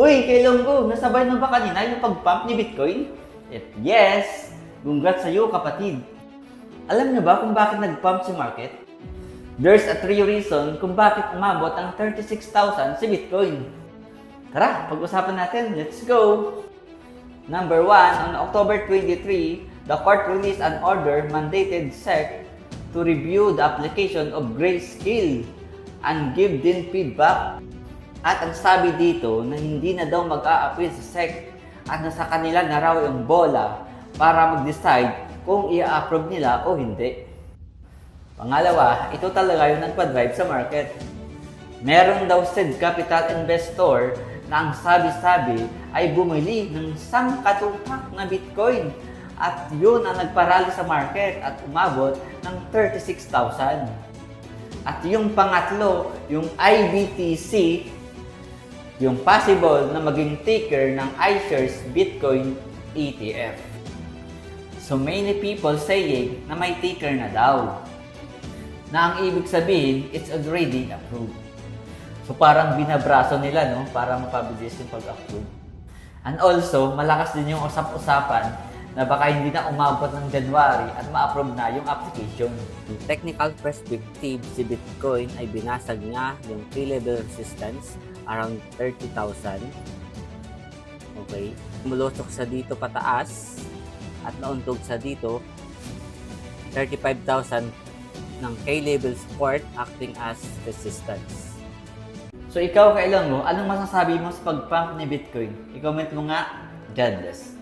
Uy, kay Longgo, nasabay mo ba kanina yung pag-pump ni Bitcoin? Yes! Congrats sa'yo, kapatid. Alam niyo ba kung bakit nag-pump si market? There's a three reason kung bakit umabot ang 36,000 si Bitcoin. Tara, pag-usapan natin. Let's go! Number 1, on October 23, the court released an order mandated SEC to review the application of Grayscale and give din feedback. At ang sabi dito na hindi na daw mag-a-appeal sa SEC at nasa kanila na raw yung bola para mag-decide kung i-approve nila o hindi. Pangalawa, ito talaga yung nagpa-drive sa market. Meron daw said capital investor na ang sabi-sabi ay bumili ng sangkatutak na Bitcoin at yun ang nagparali sa market at umabot ng 36,000. At yung pangatlo, yung IBTC, yung possible na maging ticker ng iShares Bitcoin ETF. So many people saying na may ticker na daw. Na ang ibig sabihin, it's already approved. So parang binabraso nila, no? Para mapabilis yung pag-approve. And also, malakas din yung usap-usapan na baka hindi na umabot ng January at ma-approve na yung application. Yung technical perspective, si Bitcoin ay binasag niya yung key-level resistance around 30,000. Okay. Mulusok sa dito pataas at nauntog sa dito 35,000 ng key-level support acting as resistance. So ikaw, kailan mo, anong masasabi mo sa pag-pump ni Bitcoin? I-comment mo nga. God bless.